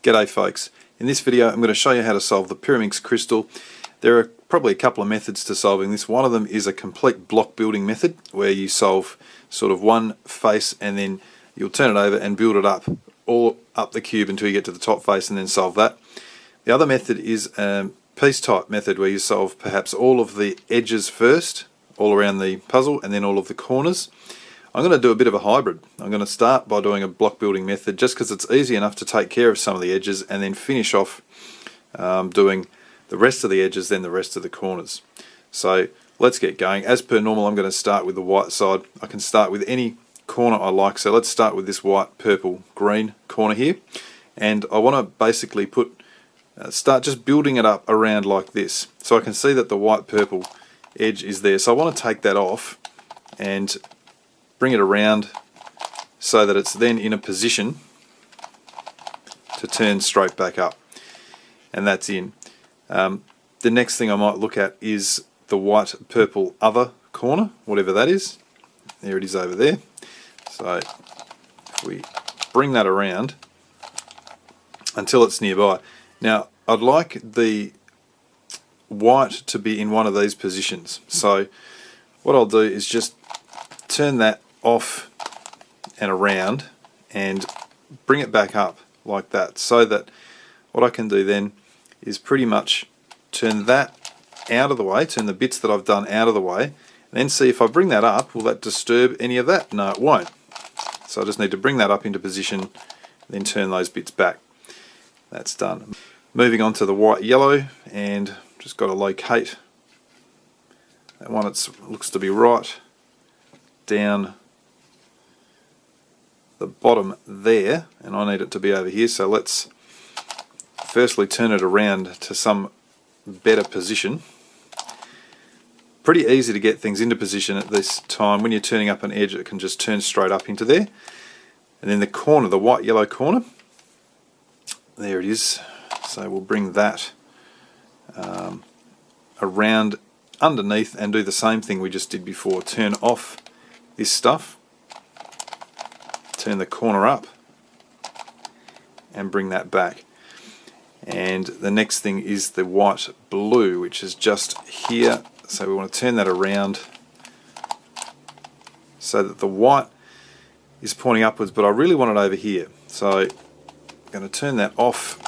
G'day folks. In this video I'm going to show you how to solve the Pyraminx crystal. There are probably a couple of methods to solving this. One of them is a complete block building method where you solve sort of one face and then you'll turn it over and build it up, all up the cube until you get to the top face and then solve that. The other method is a piece type method where you solve perhaps all of the edges first, all around the puzzle, and then all of the corners. I'm going to do a bit of a hybrid. I'm going to start by doing a block building method just because it's easy enough to take care of some of the edges and then finish off doing the rest of the edges, then the rest of the corners. So let's get going. As per normal, I'm going to start with the white side. I can start with any corner I like, so let's start with this white, purple, green corner here, and I want to basically start just building it up around like this. So I can see that the white purple edge is there, so I want to take that off and bring it around so that it's then in a position to turn straight back up, and that's in. The next thing I might look at is the white purple other corner, whatever that is. There it is over there. So if we bring that around until it's nearby. Now I'd like the white to be in one of these positions, so what I'll do is just turn that off and around and bring it back up like that, so that what I can do then is pretty much turn that out of the way, turn the bits that I've done out of the way, and then see if I bring that up, will that disturb any of that? No, it won't. So I just need to bring that up into position, then turn those bits back. That's done. Moving on to the white yellow, and just got to locate that one. It looks to be right down the bottom there, and I need it to be over here, so let's firstly turn it around to some better position. Pretty easy to get things into position at this time. When you're turning up an edge, it can just turn straight up into there. And then the corner, the white yellow corner, there it is. So we'll bring that around underneath and do the same thing we just did before. Turn off this stuff, turn the corner up and bring that back. And the next thing is the white blue, which is just here, so we want to turn that around so that the white is pointing upwards, but I really want it over here, so I'm going to turn that off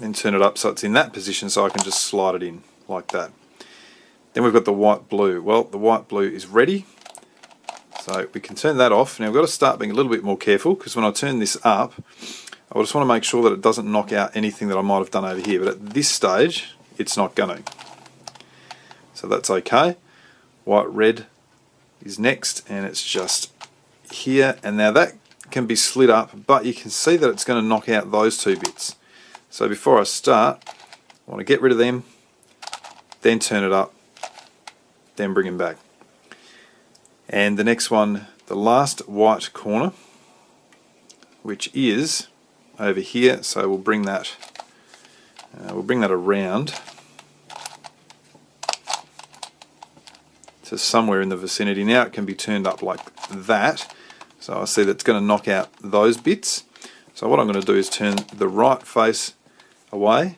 and turn it up so it's in that position, so I can just slide it in like that. Then we've got the white blue. Well, the white blue is ready, so we can turn that off. Now we've got to start being a little bit more careful, because when I turn this up, I just want to make sure that it doesn't knock out anything that I might have done over here, but at this stage it's not going to. So that's okay. White red is next, and it's just here, and now that can be slid up, but you can see that it's going to knock out those two bits. So before I start, I want to get rid of them, then turn it up, then bring them back. And the next one, the last white corner, which is over here, so we'll bring that around to somewhere in the vicinity. Now it can be turned up like that, so I see that's going to knock out those bits. So what I'm going to do is turn the right face away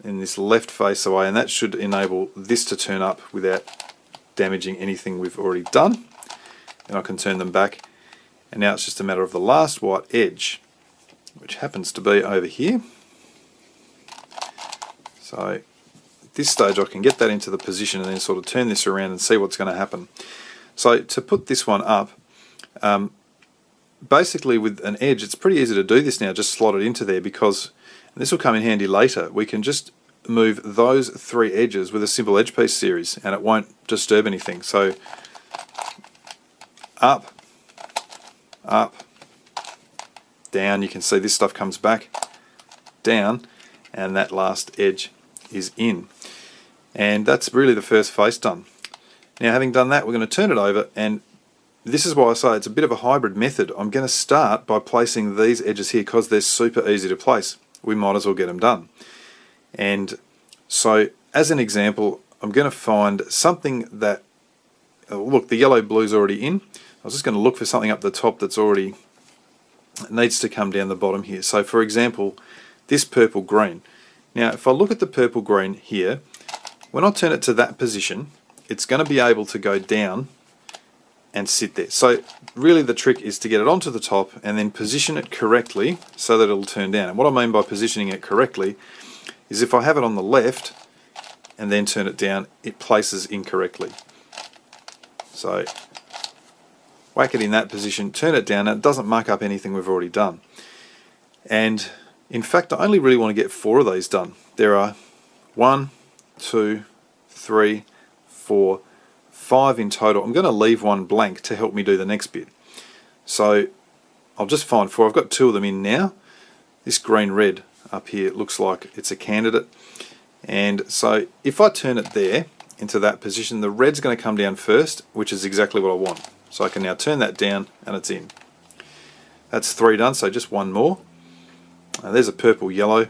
and this left face away, and that should enable this to turn up without damaging anything we've already done. And I can turn them back, and now it's just a matter of the last white edge, which happens to be over here. So at this stage I can get that into the position and then sort of turn this around and see what's going to happen. So to put this one up, basically with an edge, it's pretty easy to do this now, just slot it into there, because, and this will come in handy later, we can just move those three edges with a simple edge piece series and it won't disturb anything. So up, up, down, you can see this stuff comes back, down, and that last edge is in. And that's really the first face done. Now having done that, we're going to turn it over, and this is why I say it's a bit of a hybrid method. I'm going to start by placing these edges here because they're super easy to place. We might as well get them done. And so as an example, I'm going to find something that, look, the yellow blue's already in. I was just going to look for something up the top that's already it needs to come down the bottom here. So for example, this purple green. Now if I look at the purple green here, when I turn it to that position, it's going to be able to go down and sit there. So really the trick is to get it onto the top and then position it correctly so that it'll turn down. And what I mean by positioning it correctly is if I have it on the left and then turn it down, it places incorrectly. So whack it in that position, turn it down, and it doesn't muck up anything we've already done. And in fact, I only really want to get 4 of these done. There are 1, 2, 3, 4, 5 in total. I'm going to leave one blank to help me do the next bit. So I'll just find 4. I've got 2 of them in now. This green red up here looks like it's a candidate. And so if I turn it there into that position, the red's going to come down first, which is exactly what I want. So I can now turn that down and it's in. That's 3 done, so just 1 more. There's a purple yellow.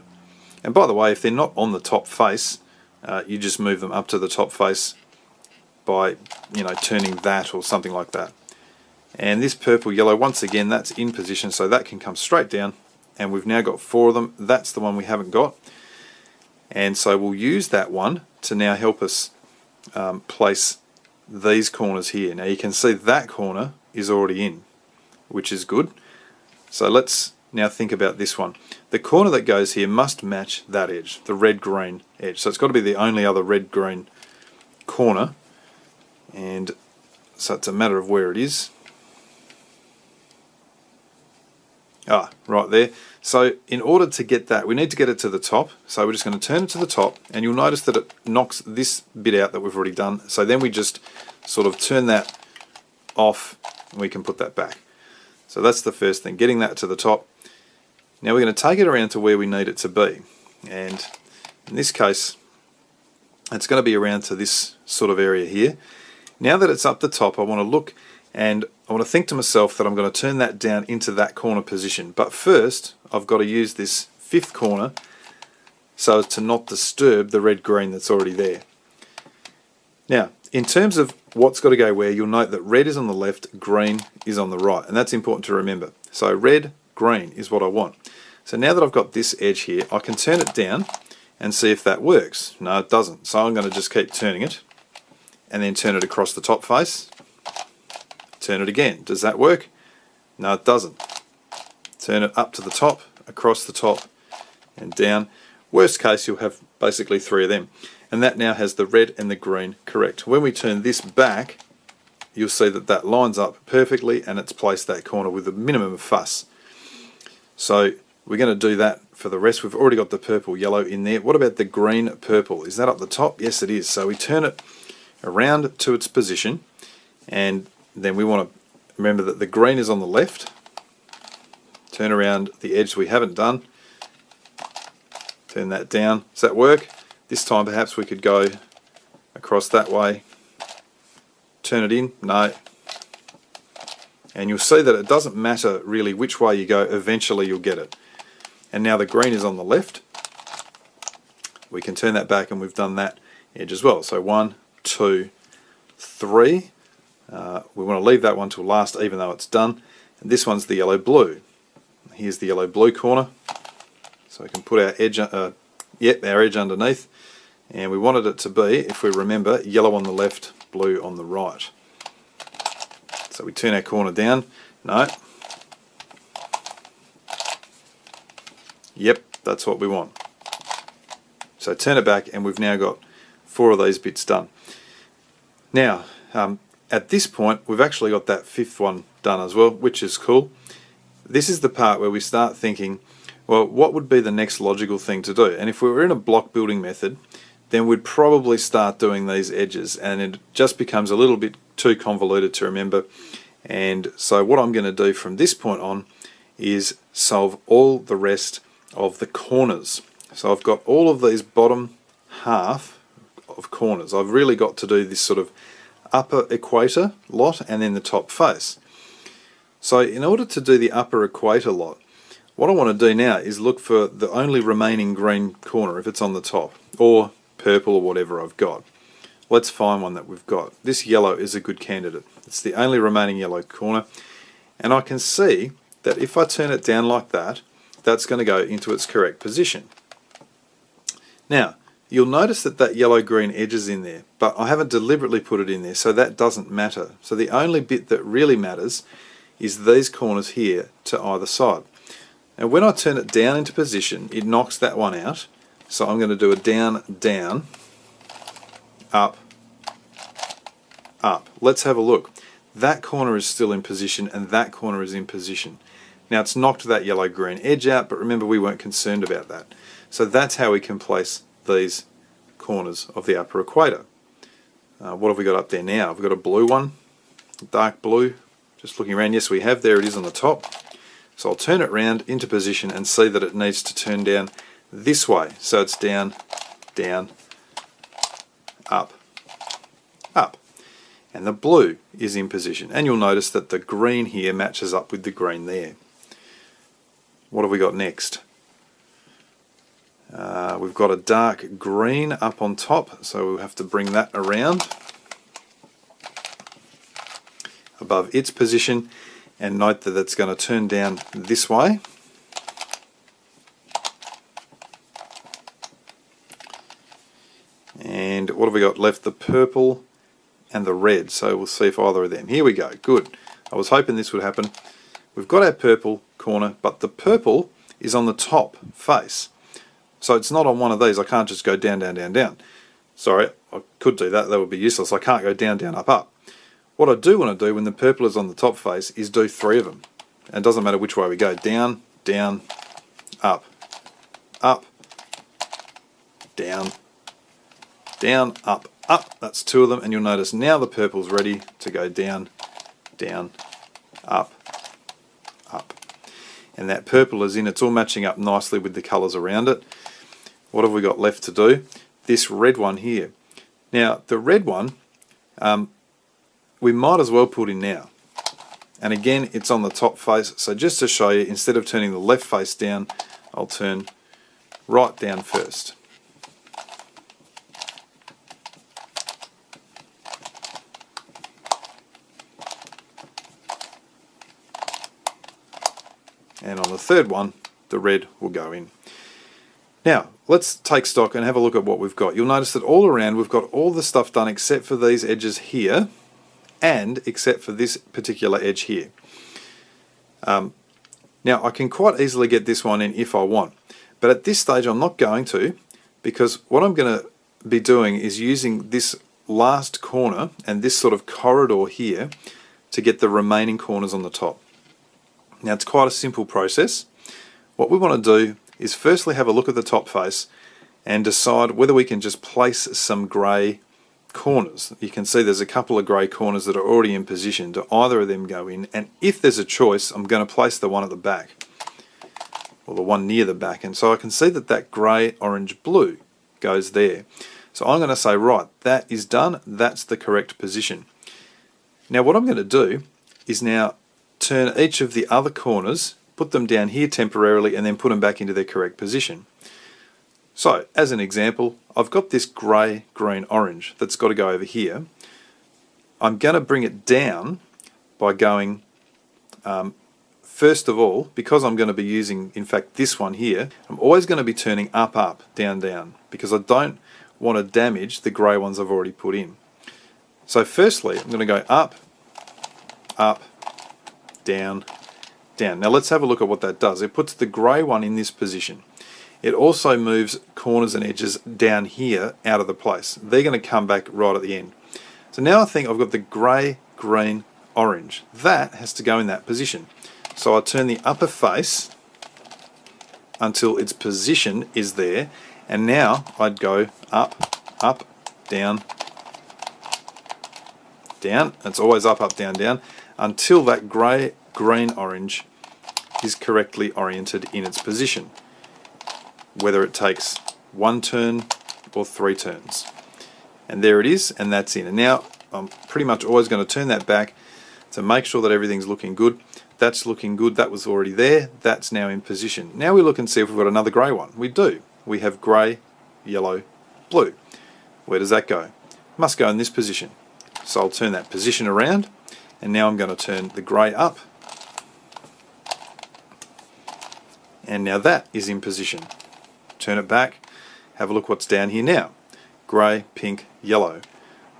And by the way, if they're not on the top face, you just move them up to the top face by, turning that or something like that. And this purple yellow, once again, that's in position, so that can come straight down. And we've now got 4 of them. That's the one we haven't got. And so we'll use that one to now help us place these corners here. Now you can see that corner is already in, which is good. So let's now think about this one. The corner that goes here must match that edge, the red-green edge. So it's got to be the only other red-green corner. And so it's a matter of where it is. Right there. So in order to get that, we need to get it to the top. So we're just going to turn it to the top, and you'll notice that it knocks this bit out that we've already done. So then we just sort of turn that off and we can put that back. So that's the first thing, getting that to the top. Now we're going to take it around to where we need it to be. And in this case, it's going to be around to this sort of area here. Now that it's up the top, I want to look and I want to think to myself that I'm going to turn that down into that corner position. But first, I've got to use this 5th corner so as to not disturb the red-green that's already there. Now, in terms of what's got to go where, you'll note that red is on the left, green is on the right, and that's important to remember. So red, green is what I want. So now that I've got this edge here, I can turn it down and see if that works. No, it doesn't. So I'm going to just keep turning it and then turn it across the top face. Turn it again. Does that work? No, it doesn't. Turn it up to the top, across the top, and down. Worst case, you'll have basically 3 of them. And that now has the red and the green correct. When we turn this back, you'll see that that lines up perfectly and it's placed that corner with a minimum of fuss. So we're going to do that for the rest. We've already got the purple yellow in there. What about the green purple? Is that up the top? Yes, it is. So we turn it around to its position, and then we want to remember that the green is on the left. Turn around the edge we haven't done. Turn that down. Does that work? This time perhaps we could go across that way. Turn it in. No. And you'll see that it doesn't matter really which way you go. Eventually you'll get it. And now the green is on the left. We can turn that back and we've done that edge as well. So 1, 2, 3. We want to leave that one till last even though it's done. And this one's the yellow-blue. Here's the yellow-blue corner. So we can put our edge, our edge underneath. And we wanted it to be, if we remember, yellow on the left, blue on the right. So we turn our corner down. No. Yep, that's what we want. So turn it back and we've now got 4 of these bits done. Now, at this point, we've actually got that 5th one done as well, which is cool. This is the part where we start thinking, well, what would be the next logical thing to do? And if we were in a block building method, then we'd probably start doing these edges, and it just becomes a little bit too convoluted to remember. And so what I'm going to do from this point on is solve all the rest of the corners. So I've got all of these bottom half of corners. I've really got to do this sort of upper equator lot and then the top face. So in order to do the upper equator lot, what I want to do now is look for the only remaining green corner if it's on the top, or purple or whatever I've got. Let's find one that we've got. This yellow is a good candidate. It's the only remaining yellow corner, and I can see that if I turn it down like that, that's going to go into its correct position. Now, you'll notice that that yellow-green edge is in there, but I haven't deliberately put it in there, so that doesn't matter. So the only bit that really matters is these corners here to either side. And when I turn it down into position, it knocks that one out. So I'm going to do a down, down, up, up. Let's have a look. That corner is still in position and that corner is in position. Now it's knocked that yellow-green edge out, but remember we weren't concerned about that. So that's how we can place these corners of the upper equator. What have we got up there now? We've got a blue one, dark blue. Just looking around, yes we have, there it is on the top. So I'll turn it round into position and see that it needs to turn down this way. So it's down, down, up, up. And the blue is in position. And you'll notice that the green here matches up with the green there. What have we got next? We've got a dark green up on top, so we'll have to bring that around above its position, and note that it's going to turn down this way. And what have we got left? The purple and the red, so we'll see if either of them. Here we go, good. I was hoping this would happen. We've got our purple corner, but the purple is on the top face. So it's not on one of these. I can't just go down, down, down, down. Sorry, I could do that. That would be useless. I can't go down, down, up, up. What I do want to do when the purple is on the top face is do 3 of them. And it doesn't matter which way we go. Down, down, up, up, down, down, up, up. That's 2 of them. And you'll notice now the purple's ready to go down, down, up, up. And that purple is in. It's all matching up nicely with the colours around it. What have we got left to do? This red one here. Now, the red one, we might as well put in now. And again, it's on the top face. So just to show you, instead of turning the left face down, I'll turn right down first. And on the third one, the red will go in. Now, let's take stock and have a look at what we've got. You'll notice that all around we've got all the stuff done except for these edges here and except for this particular edge here. Now, I can quite easily get this one in if I want, but at this stage I'm not going to, because what I'm going to be doing is using this last corner and this sort of corridor here to get the remaining corners on the top. Now, it's quite a simple process. What we want to do is firstly have a look at the top face and decide whether we can just place some grey corners. You can see there's a couple of grey corners that are already in position. Do either of them go in? And if there's a choice, I'm going to place the one at the back, or the one near the back. And so I can see that that grey, orange, blue goes there. So I'm going to say, right, that is done. That's the correct position. Now what I'm going to do is now turn each of the other corners, put them down here temporarily, and then put them back into their correct position. So, as an example, I've got this grey, green, orange that's got to go over here. I'm going to bring it down by going, first of all, because I'm going to be using, in fact, this one here, I'm always going to be turning up, up, down, down, because I don't want to damage the grey ones I've already put in. So firstly, I'm going to go up, up, down, down. Now let's have a look at what that does. It puts the grey one in this position. It also moves corners and edges down here out of the place. They're going to come back right at the end. So now I think I've got the grey, green, orange. That has to go in that position. So I turn the upper face until its position is there, and now I'd go up, up, down, down. It's always up, up, down, down, until that grey, green, orange is correctly oriented in its position, whether it takes 1 turn or 3 turns. And there it is, and that's in. And now I'm pretty much always going to turn that back to make sure that everything's looking good. That's looking good. That was already there. That's now in position. Now we look and see if we've got another grey one. We do. We have grey, yellow, blue. Where does that go? Must go in this position. So I'll turn that position around, and now I'm going to turn the grey up, and now that is in position. Turn it back, have a look what's down here now. Grey, pink, yellow.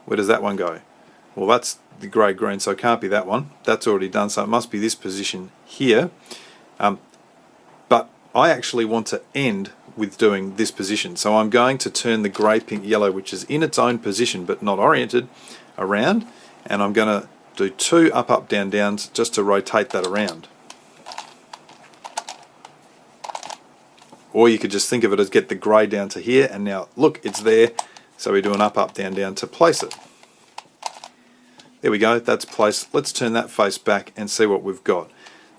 Where does that one go? Well, that's the grey green, so it can't be that one. That's already done, so it must be this position here. But I actually want to end with doing this position, so I'm going to turn the grey, pink, yellow, which is in its own position but not oriented, around, and I'm going to do 2 up, up, down, downs just to rotate that around. Or you could just think of it as get the grey down to here, and now look, it's there, so we do an up, up, down, down to place it. There we go, that's placed. Let's turn that face back and see what we've got.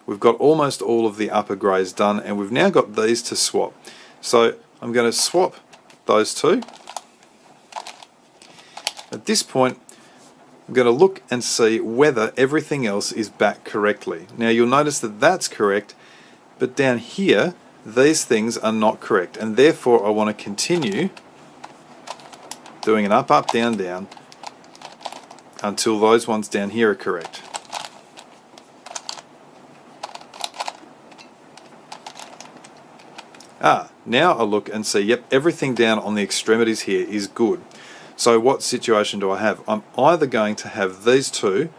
We've got almost all of the upper greys done, and we've now got these to swap. So I'm going to swap those two. At this point, I'm going to look and see whether everything else is back correctly. Now you'll notice that that's correct, but down here, these things are not correct, and therefore I want to continue doing an up, up, down, down until those ones down here are correct. Now I look and see, yep, everything down on the extremities here is good. So what situation do I have? I'm either going to have these two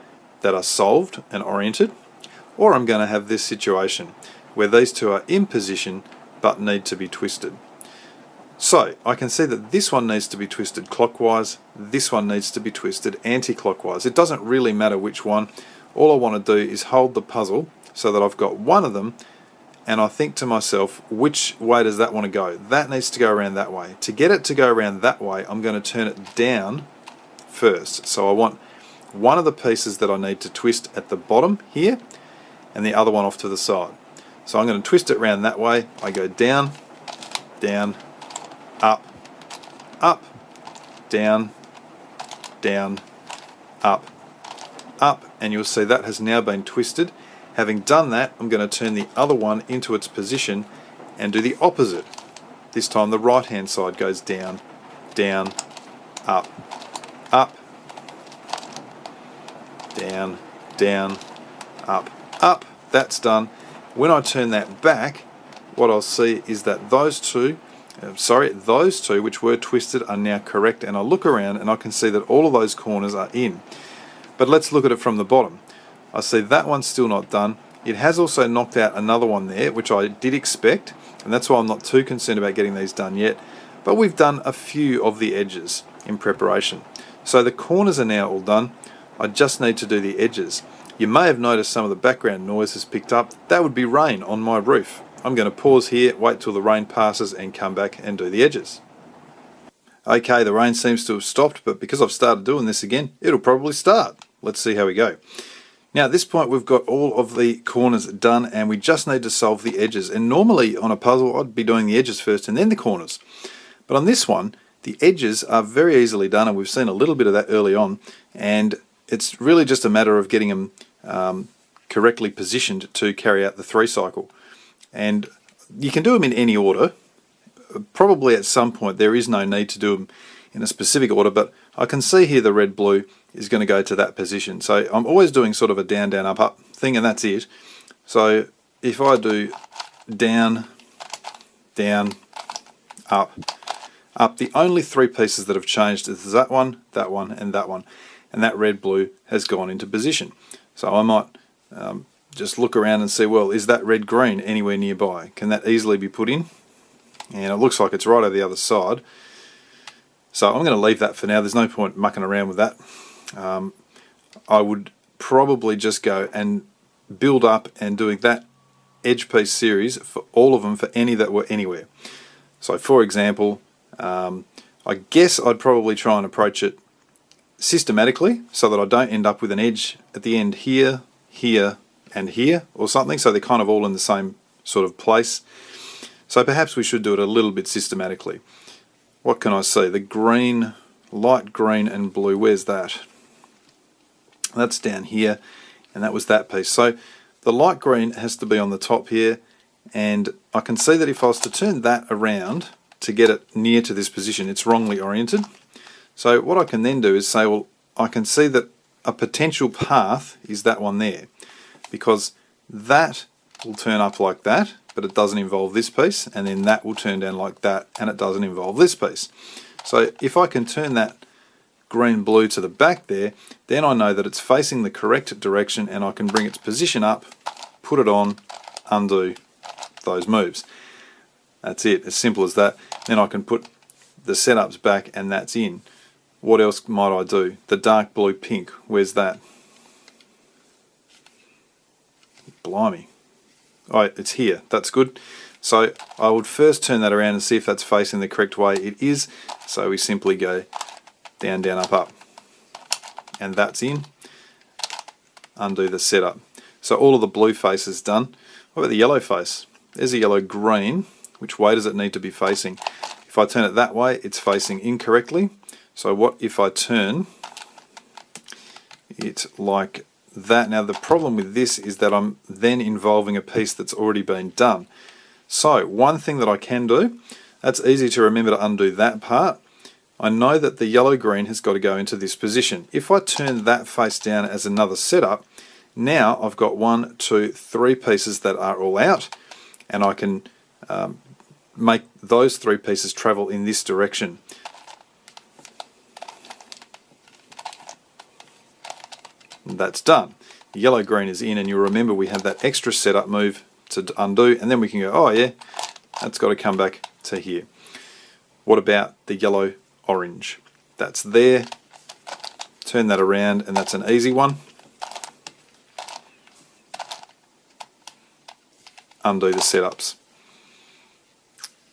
that are solved and oriented, or I'm going to have this situation where these two are in position but need to be twisted. So I can see that this one needs to be twisted clockwise, this one needs to be twisted anti-clockwise. It doesn't really matter which one. All I want to do is hold the puzzle so that I've got one of them, and I think to myself, which way does that want to go? That needs to go around that way. To get it to go around that way, I'm going to turn it down first. So I want one of the pieces that I need to twist at the bottom here, and the other one off to the side. So I'm going to twist it around that way. I go down, down, up, up, down, down, up, up, and you'll see that has now been twisted. Having done that, I'm going to turn the other one into its position and do the opposite. This time the right hand side goes down, down, up, up, down, down, up, up. That's done. When I turn that back, what I'll see is that those two which were twisted are now correct, and I look around and I can see that all of those corners are in. But let's look at it from the bottom. I see that one's still not done. It has also knocked out another one there, which I did expect, and that's why I'm not too concerned about getting these done yet. But we've done a few of the edges in preparation. So the corners are now all done. I just need to do the edges. You may have noticed some of the background noise has picked up. That would be rain on my roof. I'm going to pause here, wait till the rain passes, and come back and do the edges. Okay, the rain seems to have stopped, but because I've started doing this again, it'll probably start. Let's see how we go. Now at this point we've got all of the corners done, and we just need to solve the edges. And normally on a puzzle I'd be doing the edges first and then the corners. But on this one, the edges are very easily done, and we've seen a little bit of that early on, and it's really just a matter of getting them correctly positioned to carry out the 3 cycle. And you can do them in any order. Probably at some point there is no need to do them in a specific order, but I can see here the red blue is going to go to that position. So I'm always doing sort of a down, down, up, up thing, and that's it. So if I do down, down, up, up, the only 3 pieces that have changed is that one, and that one. And that red blue has gone into position. So I might just look around and see, well, is that red green anywhere nearby? Can that easily be put in? And it looks like it's right over the other side. So I'm going to leave that for now. There's no point mucking around with that. I would probably just go and build up and doing that edge piece series for all of them, for any that were anywhere. So for example, I guess I'd probably try and approach it systematically so that I don't end up with an edge at the end here, here, and here or something, so they're kind of all in the same sort of place. So perhaps we should do it a little bit systematically. What can I see? The green, light green and blue, where's that? That's down here, and that was that piece. So the light green has to be on the top here, and I can see that if I was to turn that around to get it near to this position, it's wrongly oriented. So what I can then do is say, well, I can see that a potential path is that one there, because that will turn up like that, but it doesn't involve this piece, and then that will turn down like that, and it doesn't involve this piece. So if I can turn that green blue to the back there, then I know that it's facing the correct direction, and I can bring its position up, put it on, undo those moves. That's it, as simple as that. Then I can put the setups back, and that's in. What else might I do? The dark blue pink, where's that? Blimey. Oh, it's here, that's good. So I would first turn that around and see if that's facing the correct way. It is, so we simply go down, down, up, up. And that's in. Undo the setup. So all of the blue face is done. What about the yellow face? There's a yellow green. Which way does it need to be facing? If I turn it that way, it's facing incorrectly. So what if I turn it like that? Now the problem with this is that I'm then involving a piece that's already been done. So one thing that I can do, that's easy to remember to undo that part. I know that the yellow green has got to go into this position. If I turn that face down as another setup, now I've got 1, 2, 3 pieces that are all out, and I can make those 3 pieces travel in this direction. And that's done. The yellow green is in, and you'll remember we have that extra setup move to undo, and then we can go, oh yeah, that's got to come back to here. What about the yellow orange? That's there. Turn that around, and that's an easy one. Undo the setups.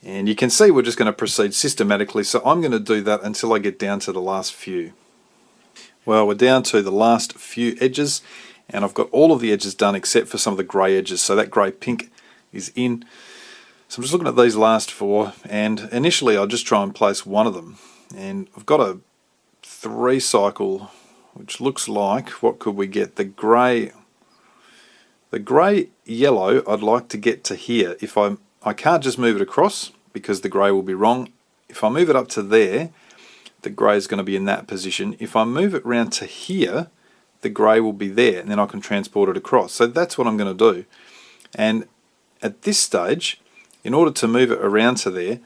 And you can see we're just going to proceed systematically, so I'm going to do that until I get down to the last few. Well, we're down to the last few edges, and I've got all of the edges done except for some of the grey edges, so that grey pink is in. So I'm just looking at these last 4, and initially I'll just try and place one of them. And I've got a 3 cycle, which looks like, what could we get? The grey yellow I'd like to get to here. If I can't just move it across because the grey will be wrong. If I move it up to there, the grey is going to be in that position. If I move it round to here, the grey will be there, and then I can transport it across. So that's what I'm going to do. And at this stage, in order to move it around to there,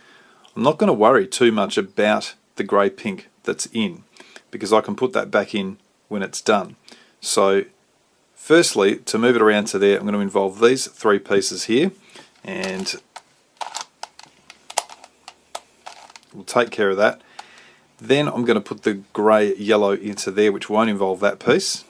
I'm not going to worry too much about the grey pink that's in, because I can put that back in when it's done. So firstly, to move it around to there, I'm going to involve these 3 pieces here, and we'll take care of that. Then I'm going to put the grey yellow into there, which won't involve that piece.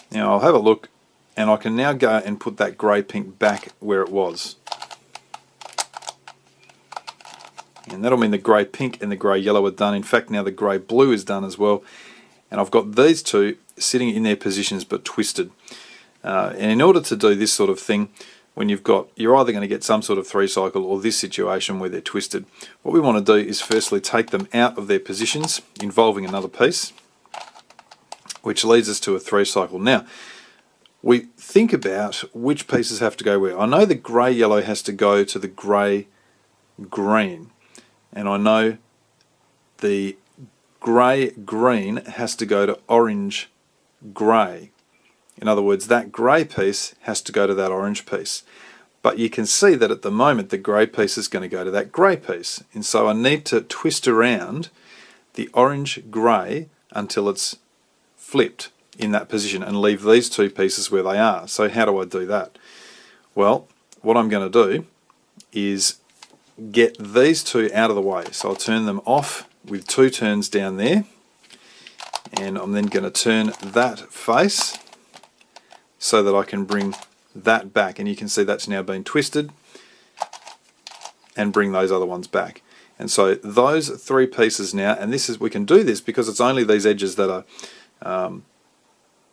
Now I'll have a look, and I can now go and put that grey pink back where it was. And that'll mean the grey pink and the grey yellow are done. In fact, now the grey blue is done as well. And I've got these 2 sitting in their positions but twisted. And in order to do this sort of thing, when you're either going to get some sort of 3 cycle or this situation where they're twisted, what we want to do is firstly take them out of their positions, involving another piece, which leads us to a 3 cycle. Now, we think about which pieces have to go where. I know the grey yellow has to go to the grey green, and I know the grey green has to go to orange grey. In other words, that grey piece has to go to that orange piece. But you can see that at the moment the grey piece is going to go to that grey piece. And so I need to twist around the orange grey until it's flipped in that position and leave these 2 pieces where they are. So how do I do that? Well, what I'm going to do is get these 2 out of the way. So I'll turn them off with 2 turns down there, and I'm then going to turn that face so that I can bring that back, and you can see that's now been twisted, and bring those other ones back. And so those 3 pieces now, and this is, we can do this because it's only these edges that are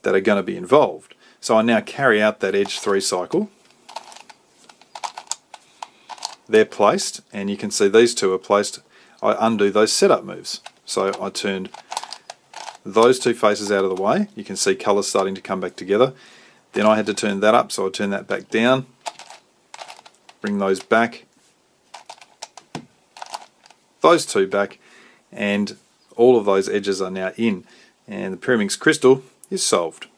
going to be involved. So I now carry out that edge 3 cycle. They're placed, and you can see these 2 are placed. I undo those setup moves. So I turned those 2 faces out of the way. You can see colours starting to come back together. Then I had to turn that up, so I turn that back down, bring those back, those 2 back, and all of those edges are now in, and the Pyraminx crystal is solved.